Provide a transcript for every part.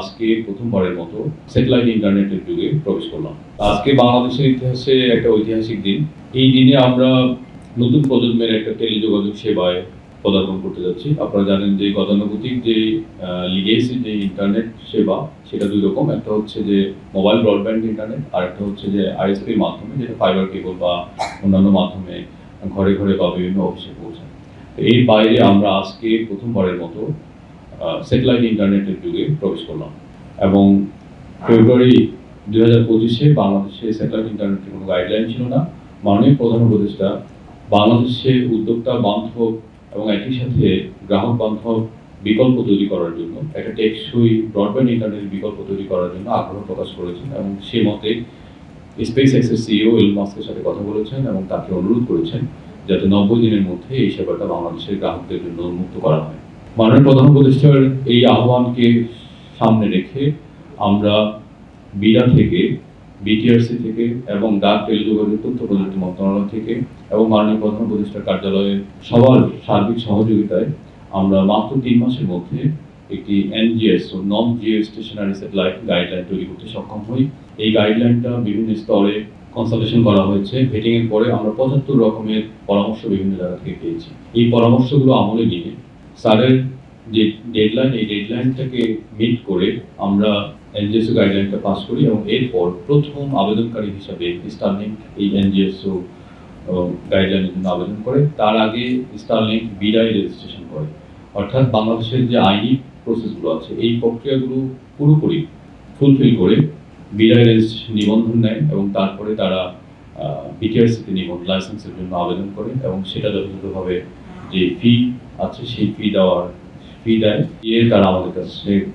আজকে প্রথমবারের মতো স্যাটেলাইট ইন্টারনেটের যুগে প্রবেশ করলাম। আজকে বাংলাদেশের ইতিহাসে একটা ঐতিহাসিক দিন। এই দিনে আমরা নতুন প্রজন্মের একটা টেলিযোগাযোগ সেবায় পদার্পণ করতে যাচ্ছি। আপনারা জানেন যে গতানুগতিক যে লিগেসি যে ইন্টারনেট সেবা সেটা দুই রকম। একটা হচ্ছে যে মোবাইল ব্রডব্যান্ড ইন্টারনেট, আর একটা হচ্ছে যে আইএসপির মাধ্যমে, যেটা ফাইবার কেবল বা অন্যান্য মাধ্যমে ঘরে ঘরে বা বিভিন্ন অফিসে পৌঁছায়। এর বাইরে আমরা আজকে প্রথমবারের মতো স্যাটেলাইট ইন্টারনেটের যুগে প্রবেশ করলাম এবং ফেব্রুয়ারি 2025-এ বাংলাদেশে স্যাটেলাইট ইন্টারনেটের কোনো গাইডলাইন ছিল না। মাননীয় প্রধান উপদেষ্টা বাংলাদেশে উদ্যোক্তা বান্ধব এবং একই সাথে গ্রাহক বান্ধব বিকল্প তৈরি করার জন্য, একটা টেকসই ব্রডব্যান্ড ইন্টারনেট বিকল্প তৈরি করার জন্য আগ্রহ প্রকাশ করেছেন এবং সে মতে স্পেস এক্সের সিইও এলন মাস্কের সাথে কথা বলেছেন এবং তাকে অনুরোধ করেছেন যাতে 90 দিনের মধ্যে এই সেবাটা বাংলাদেশের গ্রাহকদের জন্য উন্মুক্ত করা হয়। মাননীয় প্রধান উপদেষ্টার এই আহ্বানকে সামনে রেখে আমরা বিডা থেকে, বিটিআরসি থেকে এবং ডাক টেলিযোগাযোগ তথ্য প্রযুক্তি মন্ত্রণালয় থেকে এবং মাননীয় প্রধান উপদেষ্টার কার্যালয়ে সবার সার্বিক সহযোগিতায় আমরা মাত্র 3 মাসের মধ্যে একটি এনজিএস ও নন জিও স্টেশনারি স্যাটেলাইট গাইডলাইন তৈরি করতে সক্ষম হই। এই গাইডলাইনটা বিভিন্ন স্তরে কনসালটেশন করা হয়েছে। ভেটিং এর পরে আমরা 75 রকমের পরামর্শ বিভিন্ন জায়গা থেকে পেয়েছি। এই পরামর্শগুলো আমলে নিয়ে স্যারের যে ডেডলাইন, এই ডেডলাইনটাকে মিট করে আমরা এনজিএসও গাইডলাইনটা পাস করি এবং এরপর প্রথম আবেদনকারী হিসাবে স্টারলিংক এই এনজিএসও গাইডলাইনের জন্য আবেদন করে। তার আগে স্টারলিংক বিডায় রেজিস্ট্রেশন করে, অর্থাৎ বাংলাদেশের যে আইনি প্রসেসগুলো আছে এই প্রক্রিয়াগুলো পুরোপুরি ফুলফিল করে বিডায় রেজিস্ট্রেশন নিবন্ধন নেয় এবং তারপরে তারা বিটিআরসিতে নিবন্ধন লাইসেন্সের জন্য আবেদন করে এবং সেটা যথাযথভাবে যে ফি আছে সেই ফি দেয়, দিয়ে তারা আমাদের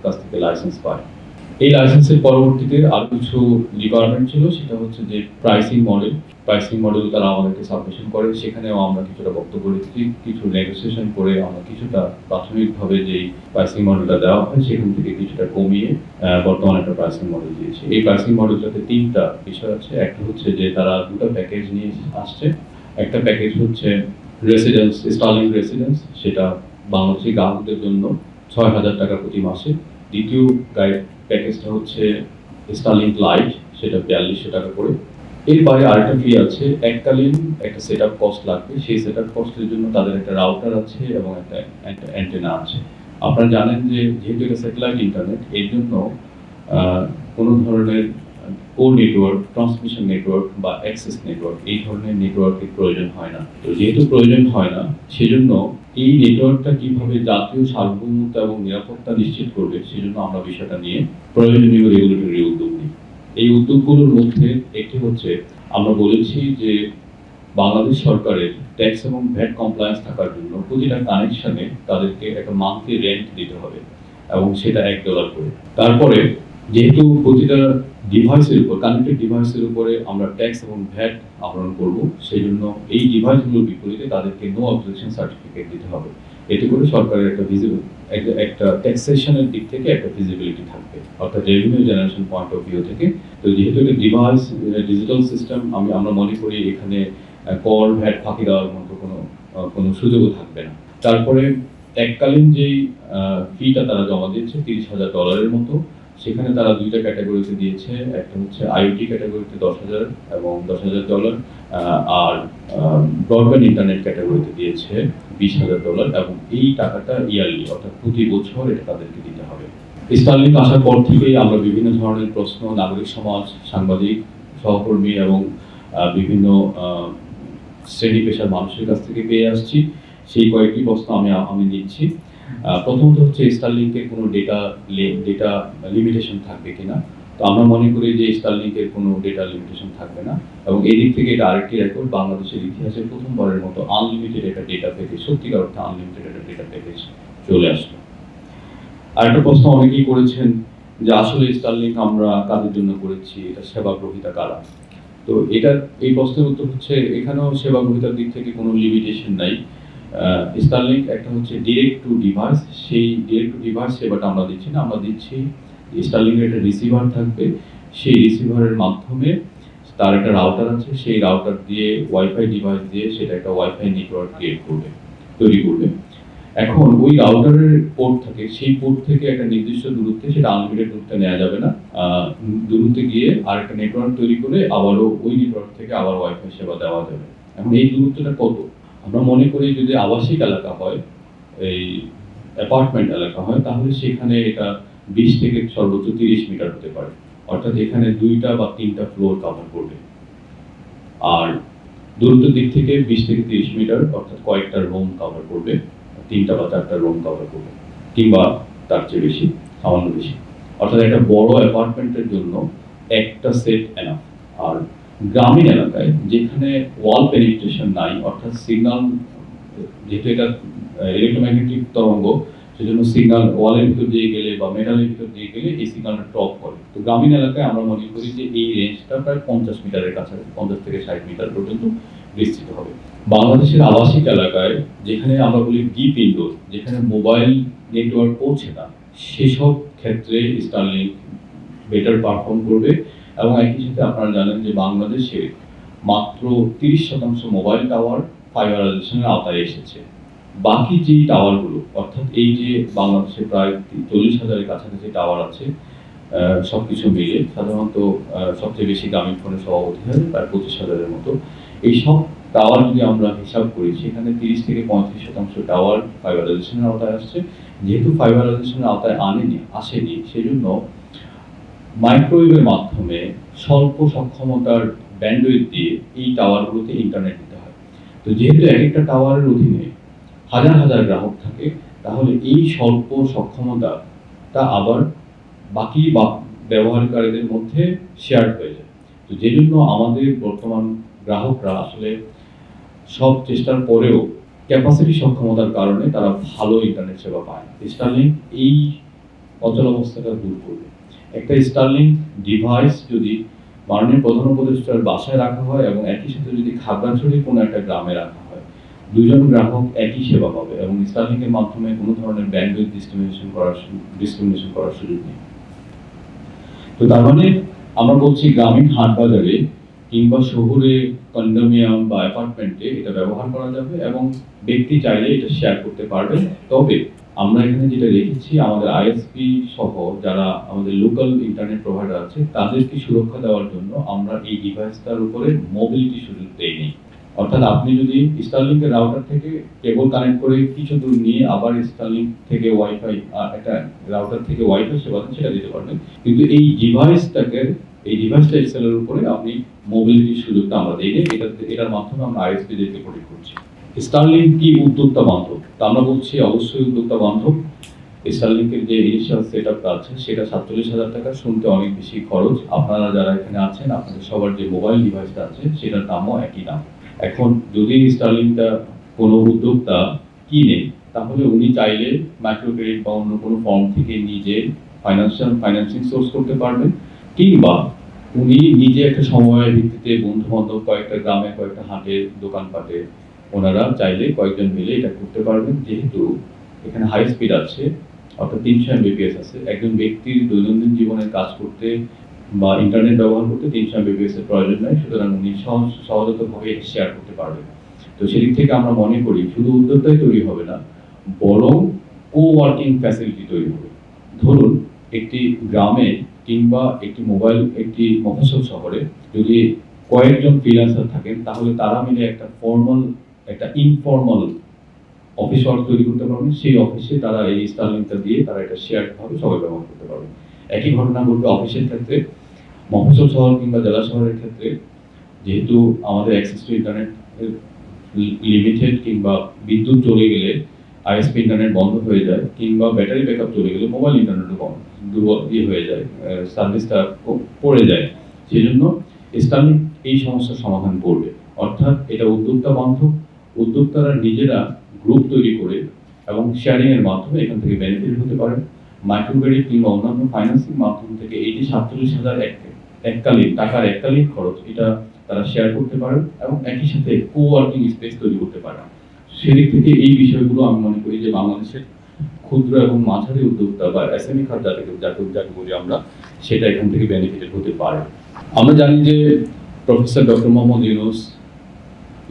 কাছ থেকে লাইসেন্স পায়। এই লাইসেন্সের পরবর্তীতে আরো কিছু রিকোয়ারমেন্ট ছিল, সেটা হচ্ছে যে প্রাইসিং মডেল তারা আমাদেরকে সাবমিশন করে। সেখানেও আমরা কিছুটা বক্তব্য রেখেছি, কিছু নেগোসিয়েশন করে আমরা কিছুটা প্রাথমিকভাবে যেই প্রাইসিং মডেলটা দেওয়া হয় সেখান থেকে কিছুটা কমিয়ে বর্তমানে একটা প্রাইসিং মডেল দিয়েছে। এই প্রাইসিং মডেলটাতে 3টা বিষয় আছে। একটা হচ্ছে যে তারা 2টা প্যাকেজ নিয়ে আসছে। একটা প্যাকেজ হচ্ছে রেসিডেন্স, স্টারলিংক রেসিডেন্স, সেটা বাংলাদেশি গ্রাহকদের জন্য 6,000 টাকা প্রতি মাসে। দ্বিতীয় প্যাকেজটা হচ্ছে স্টারলিংক লাইট, সেটা 4200 টাকা করে। এর বাইরে আরেকটা ফি আছে, এককালীন একটা সেট আপ কস্ট লাগবে। সেই সেট আপ কস্টের জন্য তাদের একটা রাউটার আছে এবং একটা অ্যান্টেনা আছে। আপনারা জানেন যে যেহেতু এটা স্যাটেলাইট ইন্টারনেট, এর জন্য কোনো ধরনের কোর নেটওয়ার্ক, ট্রান্সমিশন নেটওয়ার্ক বা অ্যাক্সেস নেটওয়ার্ক, এই ধরনের নেটওয়ার্কের প্রয়োজন হয় না। তো যেহেতু প্রয়োজন হয় না, সেজন্য এই নেটওয়ার্কটা কিভাবে জাতীয় সার্বভৌমত্ব এবং নিরাপত্তা নিশ্চিত করবে, সেজন্য আমরা বিষয়টা নিয়ে প্রয়োজনীয় রেগুলেটরি উদ্যোগ নিই। এই উদ্যোগগুলোর মধ্যে একটি হচ্ছে, আমরা বলেছি যে বাংলাদেশ সরকারের ট্যাক্স এবং ভ্যাট কমপ্লায়েন্স থাকার জন্য প্রতিটা কানেকশনে তাদেরকে একটা মান্থলি রেন্ট দিতে হবে এবং সেটা $1 করে। তারপরে যেহেতু প্রতিটা ডিভাইসের উপর, কানেক্টেড ডিভাইসের উপরে আমরা ট্যাক্স এবং ভ্যাট আহরণ করব, সেই জন্য এই ডিভাইসগুলোর বিপরীতে তাদেরকে নো অবজেকশন সার্টিফিকেট দিতে হবে। এতে করে সরকারের একটা ট্যাক্সেশনের দিক থেকে একটা ফিজিবিলিটি থাকবে, অর্থাৎ revenue generation point of view থেকে। তো যেহেতু এটা ডিভাইস ডিজিটাল সিস্টেম, আমরা মনে করি এখানে কর ভ্যাট ফাঁকি দেওয়ার মতো কোনো সুযোগও থাকবে না। তারপরে এককালীন যেই ফিটা তারা জমা দিয়েছে $30,000 মতো, সেখানে তারা 2টা ক্যাটাগরিতে দিয়েছে। একটা হচ্ছে আইওটি ক্যাটাগরিতে 10,000 এবং $10,000, আর ব্রডব্যান্ড ইন্টারনেট ক্যাটাগরিতে দিয়েছে $20,000 এবং এই টাকাটা ইয়ারলি, অর্থাৎ প্রতি বছর এটা তাদেরকে দিতে হবে। স্টারলিংক আসার পর থেকেই আমরা বিভিন্ন ধরনের প্রশ্ন নাগরিক সমাজ, সাংবাদিক, সহকর্মী এবং বিভিন্ন শ্রেণী পেশার মানুষের কাছ থেকে পেয়ে আসছি। সেই কয়েকটি প্রশ্ন আমি নিচ্ছি। প্রথমত হচ্ছে স্টারলিংকের কোনো ডেটা লিমিটেশন থাকবে কিনা। তো আমরা মনে করি যে স্টারলিংকের কোনো ডেটা লিমিটেশন থাকবে না এবং এই দিক থেকে এটা আরেকটি রেকর্ড, বাংলাদেশের ইতিহাসে প্রথমবারের মতো আনলিমিটেড একটা ডেটা প্যাকেজ, সত্যিকার অর্থে আনলিমিটেড একটা ডেটা প্যাকেজ চলে আসলো। আরেকটা প্রশ্ন অনেকেই করেছেন যে আসলে স্টারলিংক আমরা কাদের জন্য করেছি, এটা সেবা গ্রহীতা কারা। তো এই প্রশ্নের উত্তর হচ্ছে, এখানেও সেবা গ্রহীতার দিক থেকে কোনো লিমিটেশন নাই। স্টারলিংক একটা হচ্ছে ডিরেক্ট টু ডিভাইস, সেই ডিরেক্ট টু ডিভাইস সেবাটা আমরা দিচ্ছি না। আমরা দিচ্ছি স্টারলিংকের একটা রিসিভার থাকবে, সেই রিসিভারের মাধ্যমে তার একটা রাউটার আছে, সেই রাউটার দিয়ে ওয়াইফাই ডিভাইস দিয়ে সেটা একটা ওয়াইফাই নেটওয়ার্ক তৈরি করবে। এখন ওই রাউটারের পোর্ট থাকে, সেই পোর্ট থেকে একটা নির্দিষ্ট দূরত্বে, সেটা আনলিমিটেড দূরত্বে নেওয়া যাবে না, দূরত্বে গিয়ে আরেকটা নেটওয়ার্ক তৈরি করে আবারও ওই নেটওয়ার্ক থেকে আবার ওয়াইফাই সেবা দেওয়া যাবে। এখন এই দূরত্বটা কত? আমরা মনে করি যদি আবাসিক এলাকা হয়, এই অ্যাপার্টমেন্ট এলাকা হয়, তাহলে সেখানে এটা 20 থেকে সর্বোচ্চ 30 মিটার হতে পারে, অর্থাৎ এখানে 2টা বা 3টা ফ্লোর কভার করবে। আর দূরত্বের দিক থেকে 20 থেকে 30 মিটার, অর্থাৎ কয়েকটা রুম কভার করবে, 3টা বা 4টা রুম কভার করবে, কিংবা তার চেয়ে বেশি, সামান্য বেশি। অর্থাৎ একটা বড় অ্যাপার্টমেন্টের জন্য একটা সেট এনাফ। আর গ্রামীণ এলাকায় যেখানে ওয়াল পেনিট্রেশন নাই, অর্থাৎ সিগন্যাল, যেহেতু এটা ইলেকট্রোম্যাগনেটিক তরঙ্গ, সেজন্য সিগন্যাল ওয়ালের ভিতর দিয়ে গেলে বা মেটালের ভিতর দিয়ে গেলে এই সিগন্যালটা ড্রপ করে। তো গ্রামীণ এলাকায় আমরা মনে করি যে এই রেঞ্জটা প্রায় 50 মিটারের কাছাকাছি, 50 থেকে 60 মিটার পর্যন্ত বিস্তৃত হবে। বাংলাদেশের আবাসিক এলাকায় যেখানে আমরা বলি ডিপ ইনডোর, যেখানে মোবাইল নেটওয়ার্ক পৌঁছে না, সেসব ক্ষেত্রে স্টারলিংক বেটার পারফর্ম করবে। এবং একই সাথে আপনারা জানেন যে বাংলাদেশে মাত্র 30% মোবাইল টাওয়ার ফাইবারাইজেশনের আওতায় এসেছে। বাকি যে টাওয়ারগুলো, অর্থাৎ এই যে বাংলাদেশে প্রায় 40,000-এর কাছাকাছি টাওয়ার আছে, সবকিছু মিলে সাধারণত সবচেয়ে বেশি গ্রামীণ ফোনের সভাপতি হয় প্রায় 25,000-এর মতো। এই সব টাওয়ার যদি আমরা হিসাব করি, সেখানে 30 থেকে 35% টাওয়ার ফাইবারাইজেশনের আওতায় আসছে। যেহেতু ফাইবারাইজেশনের আওতায় আসেনি, সেজন্য মাইক্রোওয়েভের মাধ্যমে স্বল্প সক্ষমতার ব্যান্ডউইথ দিয়ে এই টাওয়ারগুলোতে ইন্টারনেট দিতে হয়। তো যেহেতু এক একটা টাওয়ারের অধীনে হাজার হাজার গ্রাহক থাকে, তাহলে এই স্বল্প সক্ষমতাটা আবার বাকি ব্যবহারকারীদের মধ্যে শেয়ার হয়ে যায়। তো যে জন্য আমাদের বর্তমান গ্রাহকরা আসলে সব চেষ্টার পরেও ক্যাপাসিটি সক্ষমতার কারণে তারা ভালো ইন্টারনেট সেবা পায় না। স্টারলিংক এই অচলাবস্থাটা দূর করবে। একটা স্টারলিংক ডিভাইস যদি মাননীয় প্রধান উপদেষ্টার বাসায় রাখা হয় এবং একই সাথে যদি খাগড়াছড়ির কোনো একটা গ্রামে রাখা হয়, দুজন গ্রাহক একই সেবা পাবে এবং স্টারলিংকের মাধ্যমে কোনো ধরনের ব্যান্ডউইথ ডিসক্রিমিনেশন করার সুযোগ নেই। তো তার মানে আমরা বলছি গ্রামীণ হাট বাজারে কিংবা শহরে কন্ডোমিনিয়াম বা অ্যাপার্টমেন্টে এটা ব্যবহার করা যাবে এবং ব্যক্তি চাইলে এটা শেয়ার করতে পারবে। তবে আমরা এখানে যেটা রেখেছি, আমাদের আইএসপি সহ যারা আমাদের লোকাল ইন্টারনেট প্রোভাইডার আছে, তাদেরকে সুরক্ষা দেওয়ার জন্য আমরা এই ডিভাইসটার উপরে মোবিলিটি সুযোগ দেইনি। অর্থাৎ আপনি যদি স্টারলিংকের রাউটার থেকে কেবল কানেক্ট করে কিছু দূর নিয়ে আবার স্টারলিংক থেকে ওয়াইফাই, একটা রাউটার থেকে ওয়াইফাই সেবা সেটা দিতে পারবেন, কিন্তু এই ডিভাইসটা এক্সেলের উপরে আপনি মোবিলিটির সুযোগটা আমরা দিই। এটার মাধ্যমে আমরা আইএসপিদেরকে প্রোটেক্ট করছি। স্টারলিংক কি উদ্যোক্তা বান্ধব? তা আমরা বলছি অবশ্যই উদ্যোক্তা বান্ধব। স্টারলিংকের যে ইনিশিয়াল সেটআপটা আছে সেটা 47,000 টাকা, শুনতে অনেক বেশি খরচ। আপনারা যারা এখানে আছেন, আপনাদের সবার যে মোবাইল ডিভাইসটা আছে সেটার দামও একই দাম। এখন যদি স্টারলিংকটা কোনো উদ্যোক্তা কিনে, তাহলে উনি চাইলে মাইক্রো ক্রেডিট বা অন্য কোনো ফর্ম থেকে নিজে ফাইন্যান্সিং সোর্স করতে পারবেন, কিংবা উনি নিজে একটা সময়ের ভিত্তিতে বন্ধু বান্ধব কয়েকটা গ্রামে, কয়েকটা হাটের দোকানপাটে ওনারা চাইলে কয়েকজন মিলে এটা করতে পারবেন। যেহেতু এখানে হাই স্পিড আছে, অর্থাৎ 300 Mbps আছে, একজন ব্যক্তির দৈনন্দিন জীবনে কাজ করতে বা ইন্টারনেট ব্যবহার করতে 300 Mbps এর প্রয়োজন নাই, সুতরাং উনি সহজতভাবে শেয়ার করতে পারবেন। তো সেদিক থেকে আমরা মনে করি শুধু উদ্যোক্তাই তৈরি হবে না, বরং কোওয়ার্কিং ফ্যাসিলিটি তৈরি হবে। ধরুন একটি গ্রামে কিংবা একটি মফস্বল শহরে যদি কয়েকজন ফ্রিল্যান্সার থাকেন, তাহলে তারা মিলে একটা ফর্মাল, একটা ইনফর্মাল অফিস ওয়ার্ক তৈরি করতে পারবেন। সেই অফিসে তারা এই স্টারলিংকটা দিয়ে তারা এটা শেয়ার ভাবে সবাই ব্যবহার করতে পারবেন। একই ঘটনা ঘটবে অফিসের ক্ষেত্রে। মফস্বল শহর কিংবা জেলা শহরের ক্ষেত্রে যেহেতু আমাদের অ্যাক্সেস টু ইন্টারনেট লিমিটেড, কিংবা বিদ্যুৎ চলে গেলে আইএসপি ইন্টারনেট বন্ধ হয়ে যায়, কিংবা ব্যাটারি ব্যাকআপ চলে গেলে মোবাইল ইন্টারনেটও দুর্বল হয়ে যায়, সার্ভিসটা পড়ে যায়। সেই জন্য স্টারলিংক এই সমস্যার সমাধান করবে। অর্থাৎ এটা উদ্যোক্তা বান্ধব, উদ্যোক্তারা নিজেরা গ্রুপ তৈরি করে এবং শেয়ারিং এর মাধ্যমে এখান থেকে বেনিফিট হতে পারে। মাইক্রো ক্রেডিট কিংবা অন্যান্য ফাইন্যান্সিং মাধ্যম থেকে এই যে 47,000 টাকার এককালীন খরচ, এটা তারা শেয়ার করতে পারেন এবং একই সাথে কোওয়ার্কিং স্পেস তৈরি করতে পারেন। সেদিক থেকে এই বিষয়গুলো আমি মনে করি যে বাংলাদেশের ক্ষুদ্র এবং মাঝারি উদ্যোক্তা বা এসএমই খাত যাকে বলি আমরা, সেটা এখান থেকে বেনিফিটেড হতে পারে। আমরা জানি যে প্রফেসর ডক্টর মোহাম্মদ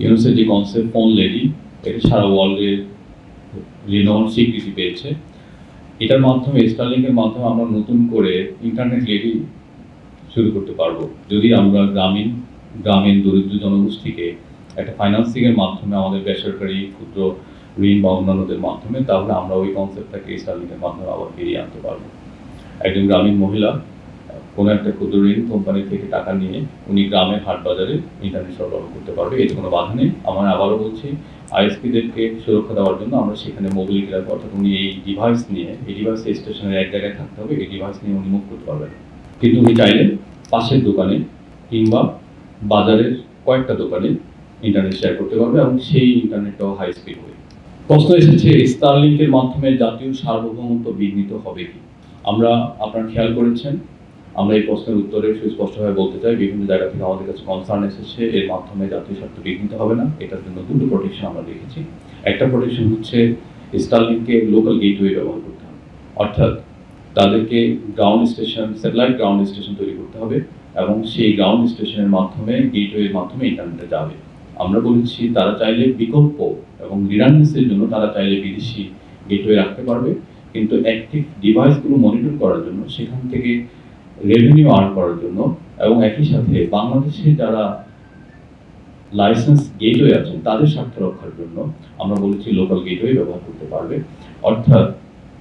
ইউনূসের যে কনসেপ্ট ফোন লেডি, এটা সারা ওয়ার্ল্ডে রিনোন স্বীকৃতি পেয়েছে। এটার মাধ্যমে স্টারলিংকের মাধ্যমে আমরা নতুন করে ইন্টারনেট রেডি শুরু করতে পারবো। যদি আমরা গ্রামীণ দরিদ্র জনগোষ্ঠীকে একটা ফাইন্যান্সিংয়ের মাধ্যমে আমাদের বেসরকারি ক্ষুদ্র ঋণ বা অন্যান্যদের মাধ্যমে, তাহলে আমরা ওই কনসেপ্টটাকে স্টারলিংকের মাধ্যমে আবার ফিরিয়ে আনতে পারবো। একজন গ্রামীণ মহিলা কোনো একটা ক্ষুদ্র ঋণ কোম্পানি থেকে টাকা নিয়ে উনি গ্রামের হাট বাজারে ইন্টারনেট সরবরাহ করতে পারবে, এতে কোনো বাধা নেই। আমরা আবারও বলছি, আইএসপিদেরকে সুরক্ষা দেওয়ার জন্য আমরা সেখানে মোবিলিটি রাখবো, অর্থাৎ উনি এই ডিভাইস স্টেশনের এক জায়গায় থাকতে হবে, এই ডিভাইস নিয়ে উনি মুভ করতে পারবেন। কিন্তু উনি চাইলে পাশের দোকানে কিংবা বাজারের কয়েকটা দোকানে ইন্টারনেট শেয়ার করতে পারবে এবং সেই ইন্টারনেটটাও হাই স্পিড হবে। প্রশ্ন এসেছে, স্টারলিংকের মাধ্যমে জাতীয় সার্বভৌমত্ব বিঘ্নিত হবে কি? আপনারা খেয়াল করেছেন, আমরা এই প্রশ্নের উত্তরে সুস্পষ্টভাবে বলতে চাই, বিভিন্ন জায়গা থেকে আমাদের কাছে কনসার্ন এসেছে এর মাধ্যমে জাতীয় স্বার্থ বিঘ্নিত হবে না। এটার জন্য দুটো প্রোটেকশন আমরা রেখেছি। একটা প্রোটেকশন হচ্ছে স্টারলিংকে লোকাল গেটওয়ে ব্যবহার করতে হবে, অর্থাৎ তাদেরকে স্যাটেলাইট গ্রাউন্ড স্টেশন তৈরি করতে হবে এবং সেই গ্রাউন্ড স্টেশনের মাধ্যমে গেটওয়ের মাধ্যমে ইন্টারনেটে যাবে। আমরা বলেছি তারা চাইলে বিকল্প এবং রিডান্ডেন্সির জন্য তারা চাইলে বিদেশি গেটওয়ে রাখতে পারবে, কিন্তু অ্যাক্টিভ ডিভাইসগুলো মনিটর করার জন্য, সেখান থেকে রেভিনিউ আর্ন করার জন্য এবং একই সাথে বাংলাদেশে যারা লাইসেন্স গেটওয়ে আছেন তাদের স্বার্থ রক্ষার জন্য আমরা বলেছি লোকাল গেটওয়ে ব্যবহার করতে পারবে, অর্থাৎ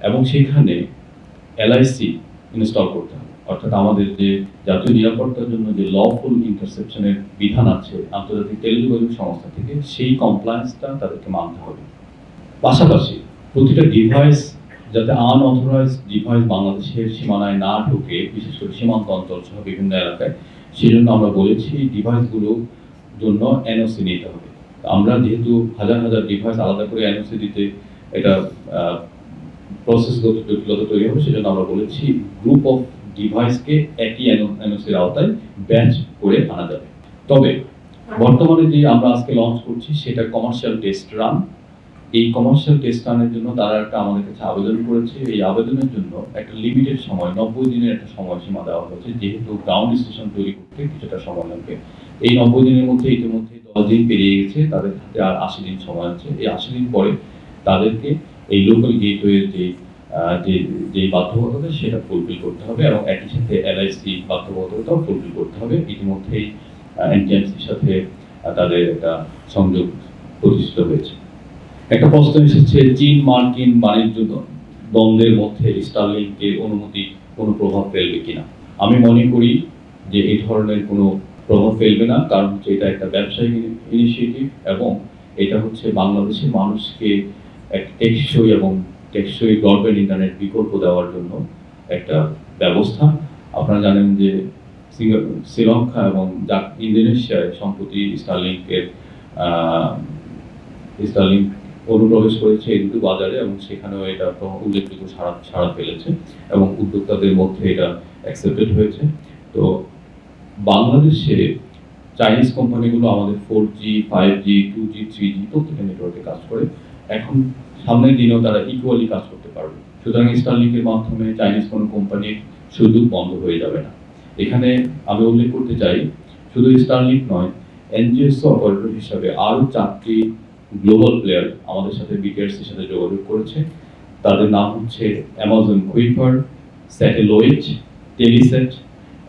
এবং সেখানে এলআইসি ইনস্টল করতে হবে, অর্থাৎ আমাদের যে জাতীয় নিরাপত্তার জন্য যে লফুল ইন্টারসেপশনের বিধান আছে আন্তর্জাতিক টেলিযোগাযোগ সংস্থা থেকে, সেই কমপ্লায়েন্সটা তাদেরকে মানতে হবে। পাশাপাশি প্রতিটা ডিভাইস যাতে আনঅথরাইজ ডিভাইস বাংলাদেশের সীমানায় না ঢুকে, বিশেষ করে সীমান্ত অঞ্চল সহ বিভিন্ন এলাকায়, সেই জন্য আমরা বলেছি ডিভাইসগুলোর জন্য এনওসি নিতে হবে। আমরা যেহেতু হাজার হাজার ডিভাইস আলাদা করে এনওসি দিতে এটা প্রসেসগত জটিলতা তৈরি হবে, সেজন্য আমরা বলেছি গ্রুপ অফ ডিভাইসকে একই এনওসির আওতায় ব্যাচ করে আনা যাবে। তবে বর্তমানে যে আমরা আজকে লঞ্চ করছি সেটা কমার্শিয়াল টেস্ট রান। এই কমার্শিয়াল টেস্ট রানের জন্য তারা একটা আমাদের কাছে আবেদন করেছে। এই আবেদনের জন্য একটা লিমিটেড সময়, 90 দিনের একটা সময়সীমা দেওয়া হয়েছে, যেহেতু গ্রাউন্ড স্টেশন তৈরি করতে কিছুটা সময় লাগবে। এই 90 দিনের মধ্যে ইতিমধ্যে 10 দিন পেরিয়ে গেছে, তাদের হাতে আর 80 দিন সময় আছে। এই 80 দিন পরে তাদেরকে এই লোকাল গেটওয়ের যে বাধ্যবাধকতা সেটা ফুলফিল করতে হবে এবং একই সাথে এলআইসি বাধ্যবাধকতাও ফুলফিল করতে হবে। ইতিমধ্যেই এনটিএমসির সাথে তাদের একটা সংযোগ প্রতিষ্ঠিত হয়েছে। একটা প্রশ্ন এসেছে, চীন মার্কিন বাণিজ্য দ্বন্দ্বের মধ্যে স্টারলিংকের অনুমতি কোনো প্রভাব ফেলবে কিনা? আমি মনে করি যে এই ধরনের কোনো প্রভাব ফেলবে না, কারণ হচ্ছে এটা একটা ব্যবসায়িক ইনিশিয়েটিভ এবং এটা হচ্ছে বাংলাদেশের মানুষকে এক টেকসই ব্রডব্যান্ড ইন্টারনেট বিকল্প দেওয়ার জন্য একটা ব্যবস্থা। আপনারা জানেন যে শ্রীলঙ্কা এবং ইন্দোনেশিয়ায় সম্প্রতি স্টারলিংক অনুপ্রবেশ করেছে এই দুটো বাজারে এবং সেখানেও এটা উল্লেখযোগ্য সাড়া ফেলেছে এবং উদ্যোক্তাদের মধ্যে এটা অ্যাকসেপ্টেড হয়েছে। তো বাংলাদেশে চাইনিজ কোম্পানিগুলো আমাদের 4G, 5G, 2G, 3G প্রত্যেকটা নেটওয়ার্কে কাজ করে। এখন সামনের দিনেও তারা ইকুয়ালি কাজ করতে পারবে। সুতরাং স্টারলিংকের মাধ্যমে চাইনিজ কোনো কোম্পানির সুযোগ বন্ধ হয়ে যাবে না। এখানে আমি উল্লেখ করতে চাই, শুধু স্টারলিংক নয়, এনজিএস অপারেটর হিসাবে আরও 4টি গ্লোবাল প্লেয়ার আমাদের সাথে বিটিআরসির সাথে যোগাযোগ করেছে। তাদের নাম হচ্ছে অ্যামাজন কুইপার, স্যাটেলয়েড, টেলিসেট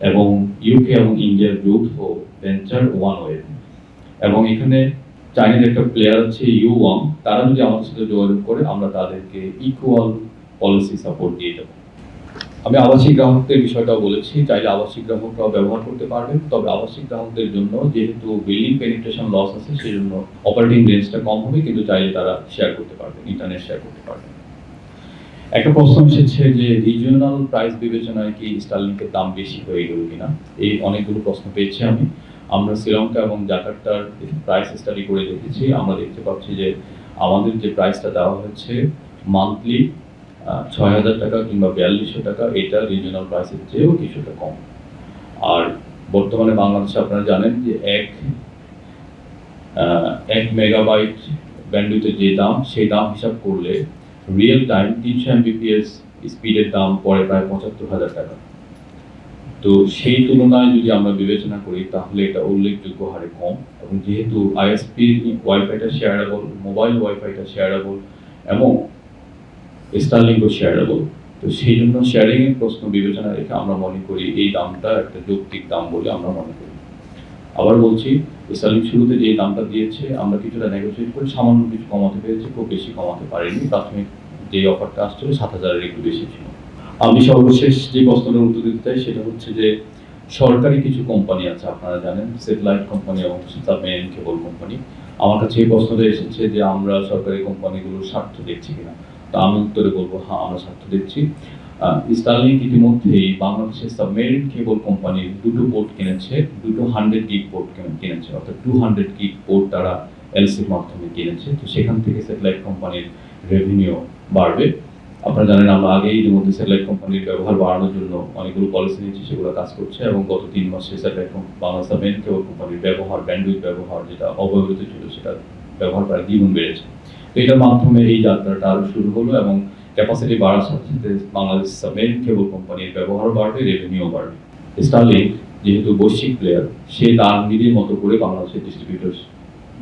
এবং ইউকে এবং ইন্ডিয়ার যৌথ ভেঞ্চার ওয়ানওয়েভ। এবং এখানে চাইনিজ একটা প্লেয়ার আছে ইউওয়াং। তারা যদি আমাদের সাথে যোগাযোগ করে আমরা তাদেরকে ইকুয়াল পলিসি সাপোর্ট দিয়ে দেবো। আমি আবাসিক গ্রাহকদের বিষয়টাও বলেছি, চাইলে আবাসিক গ্রাহকরাও ব্যবহার করতে পারবেন। তবে আবাসিক গ্রাহকদের জন্য যেহেতু বিল্ডিং পেনিট্রেশন লস আছে, সেই জন্য অপারেটিং রেঞ্জটা কম হবে, কিন্তু চাইলে তারা শেয়ার করতে পারবেন, ইন্টারনেট শেয়ার করতে পারবেন। একটা প্রশ্ন এসেছে যে রিজিওনাল প্রাইস বিবেচনায় কি স্টারলিংকের দাম বেশি হয়ে গেল কিনা। এই অনেকগুলো প্রশ্ন পেয়েছি আমরা শ্রীলঙ্কা এবং জাকার্তার প্রাইস স্টাডি করে দেখেছি। আমরা দেখতে পাচ্ছি যে আমাদের যে প্রাইসটা দেওয়া হচ্ছে মান্থলি 6,000 টাকা কিংবা 4200 টাকা, এটা রিজিওনাল প্রাইসের চেয়েও কিছুটা কম। আর বর্তমানে বাংলাদেশে আপনারা জানেন যে এক মেগাবাইট ব্যান্ডউইথের যে দাম, সেই দাম হিসাব করলে রিয়েল টাইম 300 Mbps স্পিডের দাম পড়ে প্রায় 75,000 টাকা। তো সেই তুলনায় যদি আমরা বিবেচনা করি তাহলে এটা উল্লেখযোগ্য হারে কম। এবং যেহেতু আইএসপি ওয়াইফাইটা শেয়ারেবল, মোবাইল ওয়াইফাইটা শেয়ারেবল এবং স্টারলিংকও শেয়ারেবল। তো সেই জন্য শেয়ারিং এর প্রশ্ন বিবেচনা রেখে আমরা মনে করি এই দামটা একটা যৌক্তিক দাম বলে আমরা মনে করি। আবার বলছি, স্টারলিংক শুরুতে যে দামটা দিয়েছে আমরা কিছুটা নেগোসিয়েট করে সামান্য কিছু কমাতে পেরেছি, খুব বেশি কমাতে পারিনি। প্রাথমিক যে অফারটা আসছিল 7,000-এর একটু বেশি ছিল। আমি সর্বশেষ যে প্রশ্নটার উত্তর দিতে চাই সেটা হচ্ছে যে সরকারি কিছু কোম্পানি আছে, আপনারা জানেন, স্যাটেলাইট কোম্পানি এবং সাবমেরিন কেবল কোম্পানি। আমার কাছে এই প্রশ্নটা এসেছে যে আমরা সরকারি কোম্পানিগুলোর স্বার্থ দেখছি কিনা। তো আমি উত্তরে বলবো হ্যাঁ, আমরা স্বার্থ দেখছি। স্টারলিংক ইতিমধ্যেই বাংলাদেশের সাবমেরিন কেবল কোম্পানির দুটো পোর্ট কিনেছে, দুটো 100 গিগ পোর্ট কিনেছে, অর্থাৎ 200 গিগ পোর্ট তারা এলসির মাধ্যমে কিনেছে। তো সেখান থেকে স্যাটেলাইট কোম্পানির রেভিনিউ বাড়বে। আপনারা জানেন আমরা আগেই ইতিমধ্যে স্যাটেলাইট কোম্পানির ব্যবহার বাড়ানোর জন্য অনেকগুলো পলিসি নিয়েছি, সেগুলো কাজ করছে এবং গত 3 মাসে স্যাটেলাইট বাংলাদেশ সাবমেরিন কেবল কোম্পানির ব্যবহার, ব্যান্ডউইথ ব্যবহার যেটা অব্যবহৃত ছিল সেটা ব্যবহার প্রায় দ্বিগুণ বেড়েছে। তো এটার মাধ্যমে এই যাত্রাটা আরো শুরু হলো এবং ক্যাপাসিটি বাড়ার সাথে সাথে বাংলাদেশ সাবমেরিন কেবল কোম্পানির ব্যবহার বাড়বে, রেভিনিউ বাড়বে। স্টারলিংক যেহেতু বৈশ্বিক প্লেয়ার, সে তার নিজের মতো করে বাংলাদেশের ডিস্ট্রিবিউটর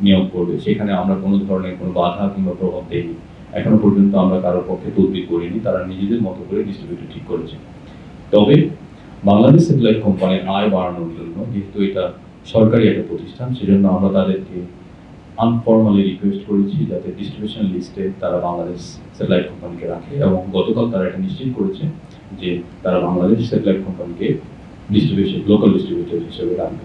নিয়োগ করবে, সেখানে আমরা কোনো ধরনের কোনো বাধা কিংবা প্রভাব দেইনি। এখনো পর্যন্ত আমরা কারোর পক্ষে তদবির করিনি, তারা নিজেদের মতো করে ডিস্ট্রিবিউটর ঠিক করেছে। তবে বাংলাদেশ স্যাটেলাইট কোম্পানির আয় বাড়ানোর জন্য, যেহেতু এটা সরকারি একটা প্রতিষ্ঠান, সেজন্য আমরা তাদেরকে আনফর্মালি রিকোয়েস্ট করেছি যাতে ডিস্ট্রিবিউশন লিস্টে তারা বাংলাদেশ স্যাটেলাইট কোম্পানিকে রাখে এবং গতকাল তারা এটা নিশ্চিত করেছে যে তারা বাংলাদেশ স্যাটেলাইট কোম্পানিকে লোকাল ডিস্ট্রিবিউটর হিসেবে রাখবে।